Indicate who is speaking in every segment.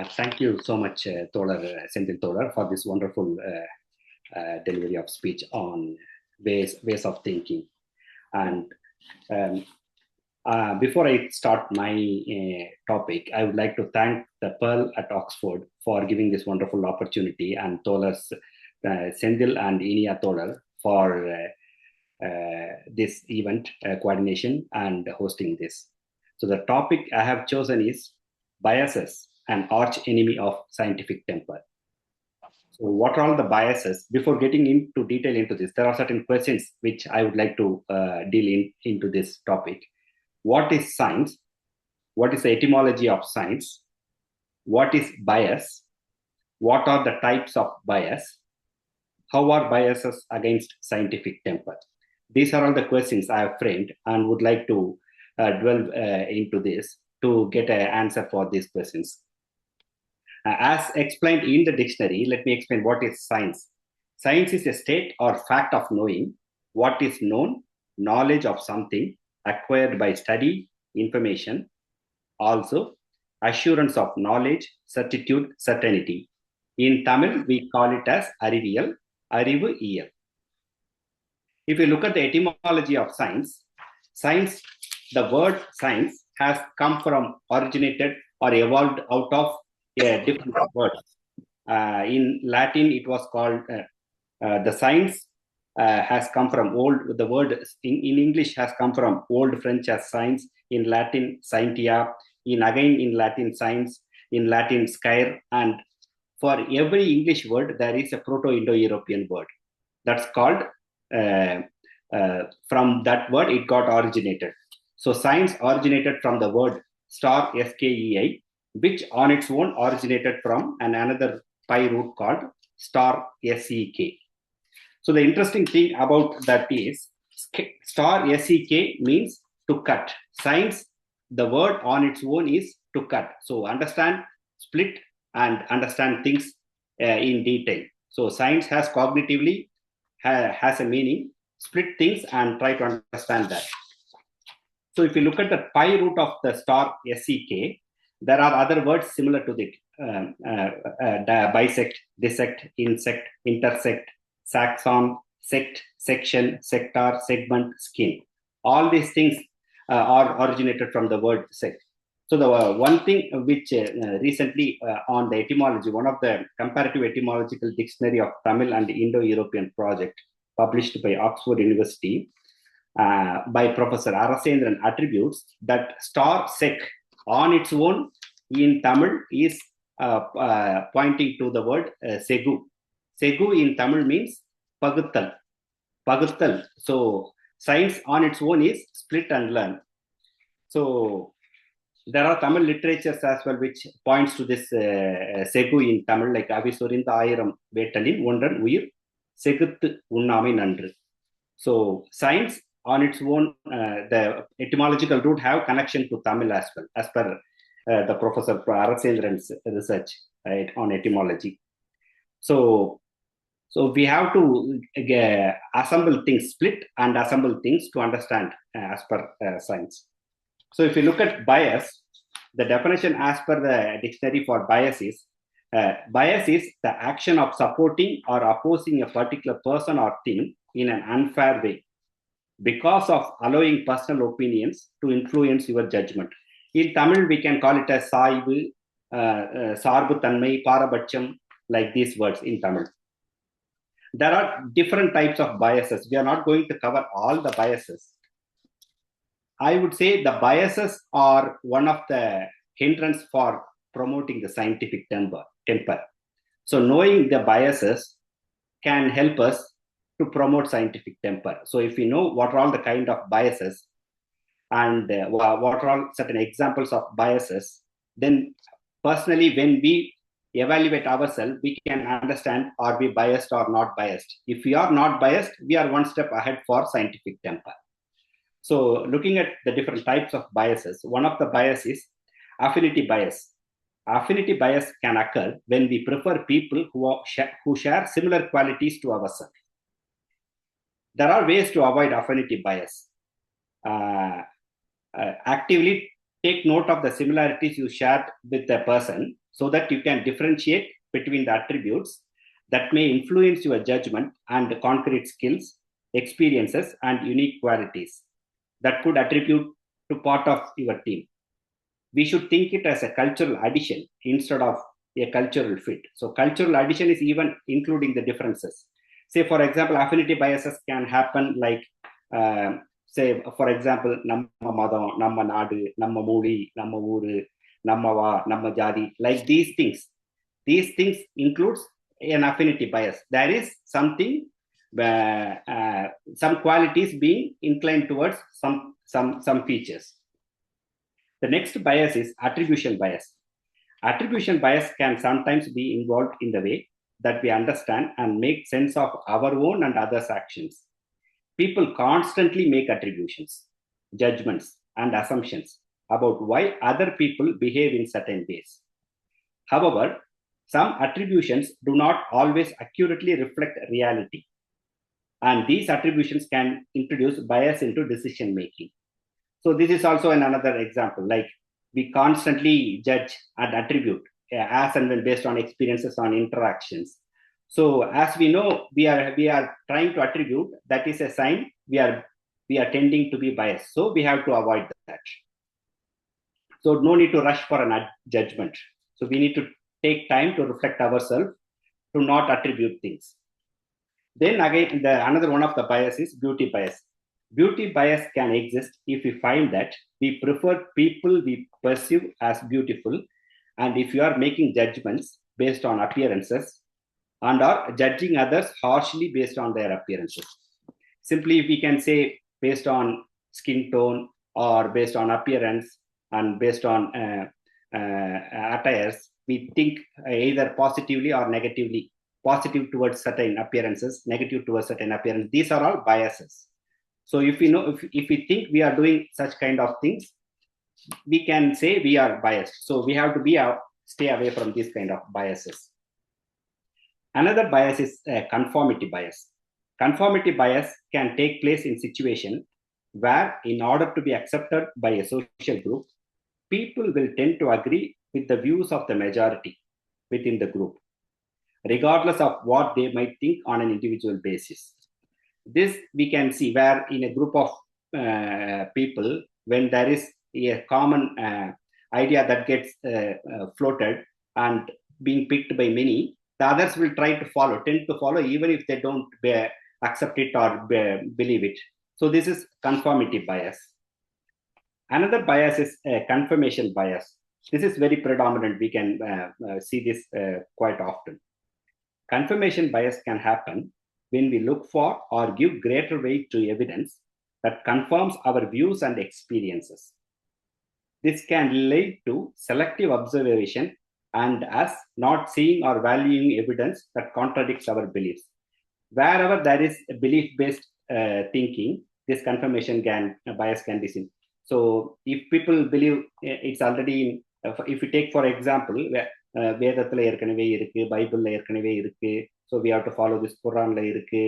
Speaker 1: Thank you so much, Sendil Tholar, for this wonderful delivery of speech on ways of thinking. And before I start my topic, I would like to thank the Pearl at Oxford for giving this wonderful opportunity, and Tholar's Sendil and Inia Tholar for this event coordination and hosting this. So the topic I have chosen is biases, an arch enemy of scientific temper. So what are all the biases? Before getting into detail into this, there are certain questions which I would like to deal into this topic. What is science? What is the etymology of science? What is bias? What are the types of bias? How are biases against scientific temper? These are all the questions I have framed and would like to delve into this to get an answer for these questions. As explained in the dictionary, let me explain what is science. Science is a state or fact of knowing what is known, knowledge of something acquired by study, information. Also, assurance of knowledge, certitude, certainty. In Tamil, we call it as Ariviyal, Arivu Iyal. If you look at the etymology of science, the word science has originated or evolved out of different words. In Latin, it was called the science has come from the word in English has come from Old French as science, in Latin scientia, in Latin science, in Latin scire, and for every English word there is a Proto-Indo-European word that's called from that word it got originated. So science originated from the word star skei, which on its own originated from another pi root called star sek. So the interesting thing about that is star sek means to cut. Science, the word on its own is to cut. So understand, split, and understand things in detail. So science has cognitively has a meaning, split things and try to understand that. So if you look at the pi root of the star sek, there are other words similar to it: bisect, dissect, insect, intersect, saxon, sect, section, sector, segment, skin. All these things are originated from the word sect. So the one thing which recently on the etymology, one of the comparative etymological dictionary of Tamil and Indo-European project published by Oxford University by Professor Arasendran attributes that star sek on its own in Tamil is pointing to the word segu. Segu in Tamil means paguttal. Paguttal. So science on its own is split and learn. So there are Tamil literatures as well which points to this segu in Tamil, like Avisorind Ayiram Vetalin Wondan Uir Seguthu Unnamai Nandru. So science on its own, the etymological root have connection to Tamil as well, as per the Professor Arasendran's research, right, on etymology. So we have to assemble things, split and assemble things to understand as per science. So if you look at bias, the definition as per the dictionary for bias is the action of supporting or opposing a particular person or thing in an unfair way because of allowing personal opinions to influence your judgment. In Tamil, we can call it as saivu, sarbu tanmai, parabacham, like these words in Tamil. There are different types of biases. We are not going to cover all the biases. I would say the biases are one of the hindrance for promoting the scientific temper. So knowing the biases can help us to promote scientific temper. So if we know what are all the kind of biases and what are all certain examples of biases, then personally when we evaluate ourselves, we can understand are we biased or not biased. If we are not biased, we are one step ahead for scientific temper. So looking at the different types of biases, one of the bias is affinity bias. Affinity bias can occur when we prefer people who share similar qualities to ourselves. There are ways to avoid affinity bias. Actively take note of the similarities you share with the person so that you can differentiate between the attributes that may influence your judgment and concrete skills, experiences, and unique qualities that could attribute to part of your team. We should think it as a cultural addition instead of a cultural fit. So cultural addition is even including the differences. Say, for example, affinity biases can happen like, say, for example, namma madam, namma nadu, namma moli, namma uru, namma va, namma jadi, like these things. These things includes an affinity bias. There is something, some qualities being inclined towards some features. The next bias is attribution bias. Attribution bias can sometimes be involved in the way that we understand and make sense of our own and others' actions. People constantly make attributions, judgments, and assumptions about why other people behave in certain ways. However, some attributions do not always accurately reflect reality, and these attributions can introduce bias into decision making. So this is also another example, like we constantly judge and attribute as and when based on experiences on interactions. So as we know, we are trying to attribute, that is a sign we are tending to be biased. So we have to avoid that. So no need to rush for a judgment. So we need to take time to reflect ourselves, to not attribute things. Then again, another one of the bias is beauty bias. Beauty bias can exist if we find that we prefer people we perceive as beautiful, and if you are making judgments based on appearances and are judging others harshly based on their appearances. Simply, we can say based on skin tone or based on appearance and based on attires, we think either positively or negatively. Positive towards certain appearances, negative towards certain appearances. These are all biases. So if we know, if we think we are doing such kind of things, we can say we are biased. So we have to stay away from these kind of biases. Another bias is conformity bias. Conformity bias can take place in situations where, in order to be accepted by a social group, people will tend to agree with the views of the majority within the group, regardless of what they might think on an individual basis. This we can see where in a group of people, when there is a common idea that gets floated and being picked by many, the others will tend to follow, even if they don't accept it or believe it. So this is conformity bias. Another bias is confirmation bias. This is very predominant. We can see this quite often. Confirmation bias can happen when we look for or give greater weight to evidence that confirms our views and experiences. This can lead to selective observation and us not seeing or valuing evidence that contradicts our beliefs. Wherever there is a belief-based thinking, this confirmation bias can be seen. So if people believe it's already if you take, for example, வேதத்துல ஏற்கனவே இருக்கு, பைபிள்ல ஏற்கனவே இருக்கு, so we have to follow this. குரான்ல இருக்கு,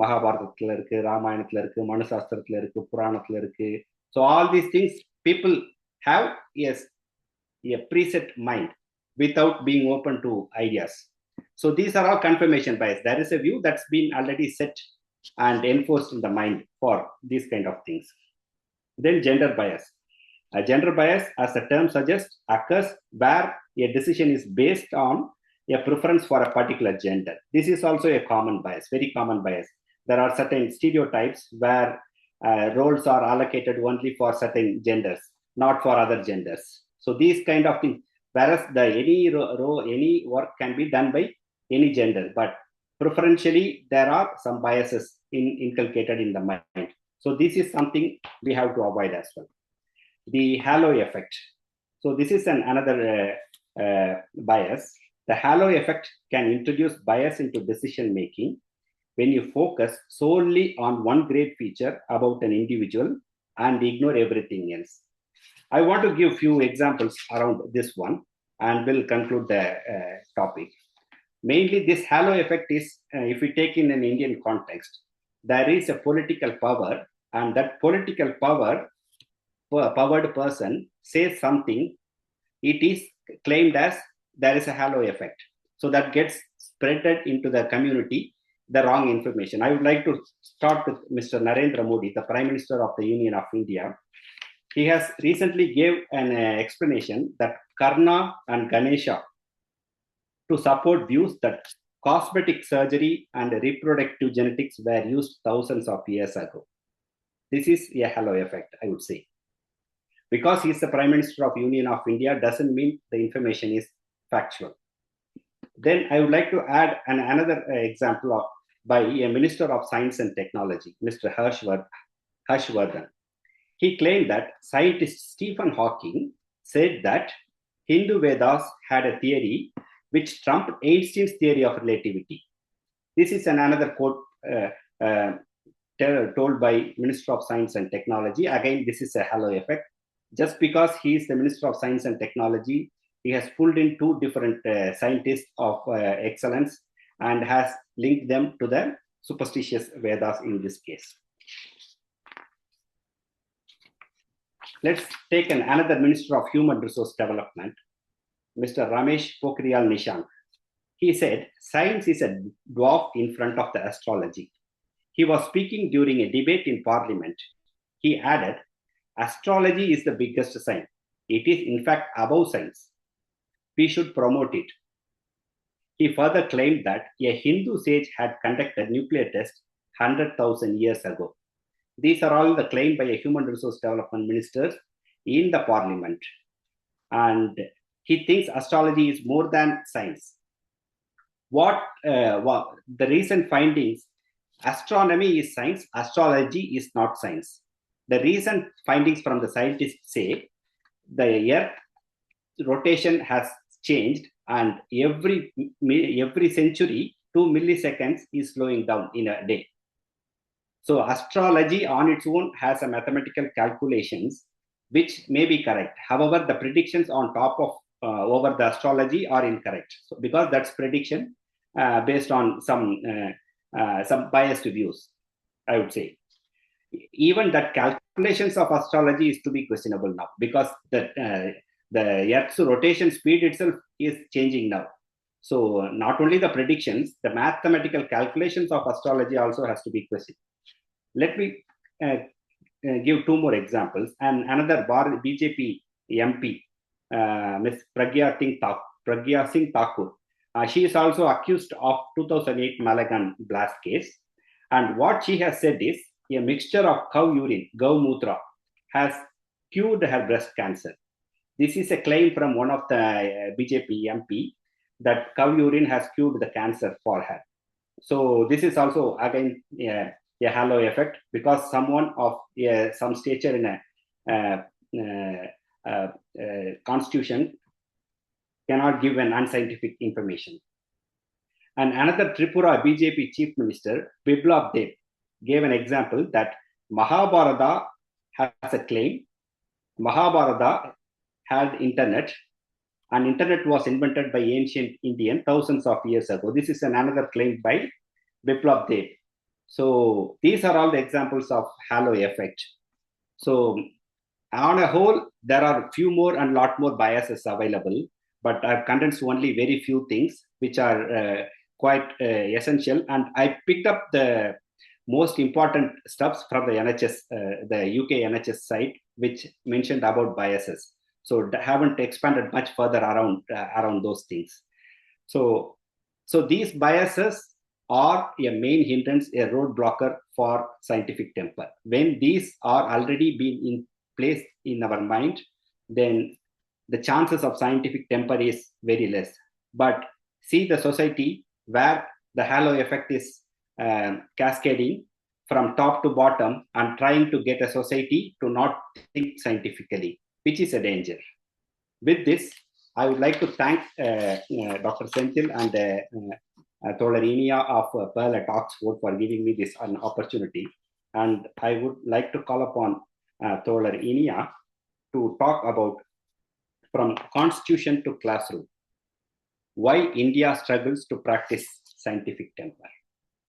Speaker 1: மகாபாரதத்துல இருக்கு, ராமாயணத்துல இருக்கு, மனுசாஸ்திரத்துல இருக்கு, புராணத்துல இருக்கு. So all these things, people have a preset mind without being open to ideas. So these are all confirmation bias. There is a view that's been already set and enforced in the mind for these kind of things. Then gender bias. A gender bias, as the term suggests, occurs where a decision is based on a preference for a particular gender. This is also a common bias, very common bias. There are certain stereotypes where roles are allocated only for certain genders, not for other genders. So these kind of things, whereas any work can be done by any gender, but preferentially there are some biases inculcated in the mind. So this is something we have to avoid as well. The halo effect. So this is another bias. The halo effect can introduce bias into decision making when you focus solely on one great feature about an individual and ignore everything else. I want to give few examples around this one and will conclude the topic. Mainly this halo effect is, if we take in an Indian context, there is a political power, and that political powered person says something, it is claimed as there is a halo effect. So that gets spreaded into the community, the wrong information. I would like to start with Mr. Narendra Modi, the Prime Minister of the Union of India. He has recently gave an explanation that Karna and Ganesha to support views that cosmetic surgery and reproductive genetics were used thousands of years ago. This is a halo effect, I would say. Because he is the Prime Minister of Union of India doesn't mean the information is factual. Then I would like to add another example by a Minister of Science and Technology, Mr. Harshvardhan. He claimed that scientist Stephen Hawking said that Hindu Vedas had a theory which trumped Einstein's theory of relativity. This is another quote told by Minister of Science and Technology. Again, this is a halo effect. Just because he is the Minister of Science and Technology, he has pulled in two different scientists of excellence and has linked them to the superstitious Vedas in this case. Let's take another Minister of Human Resource Development, Mr. Ramesh Pokhriyal Nishank. He said, science is a dwarf in front of the astrology. He was speaking during a debate in Parliament. He added, astrology is the biggest science. It is in fact above science. We should promote it. He further claimed that a Hindu sage had conducted nuclear tests 100,000 years ago. These are all the claims by a human resource development ministers in the Parliament. And he thinks astrology is more than science. What the recent findings, astronomy is science, astrology is not science. The recent findings from the scientists say the Earth rotation has changed, and every century, 2 milliseconds is slowing down in a day. So astrology on its own has a mathematical calculations which may be correct. However, the predictions on top of over the astrology are incorrect. So because that's prediction based on some biased views, I would say. Even that calculations of astrology is to be questionable now, because the Earth's rotation speed itself is changing now. So not only the predictions, the mathematical calculations of astrology also has to be questioned. Let me give two more examples. And another BJP MP, Ms. Pragya Singh Thakur. She is also accused of 2008 Malagan blast case. And what she has said is a mixture of cow urine, Gaumutra, has cured her breast cancer. This is a claim from one of the BJP MP that cow urine has cured the cancer for her. So this is also again a halo effect, because someone of some stature in a constitution cannot give an unscientific information. And another Tripura BJP chief minister, Biplab Deb, gave an example that Mahabharata has a claim. Mahabharata had internet, and internet was invented by ancient Indian thousands of years ago. This is another claim by Biplab Deb. So these are all the examples of halo effect. So on a whole, there are few more and lot more biases available, but I've condensed only very few things which are quite essential. And I picked up the most important stuffs from the NHS, the UK NHS site, which mentioned about biases. So haven't expanded much further around those things. So these biases are a main hindrance, a roadblocker for scientific temper. When these are already been in place in our mind, then the chances of scientific temper is very less. But see the society where the halo effect is cascading from top to bottom and trying to get a society to not think scientifically, which is a danger. With this, I would like to thank Dr. Senthil and Thozhar of Pearl at Oxford for giving me this an opportunity. And I would like to call upon Thozhar to talk about from constitution to classroom, why India struggles to practice scientific temper.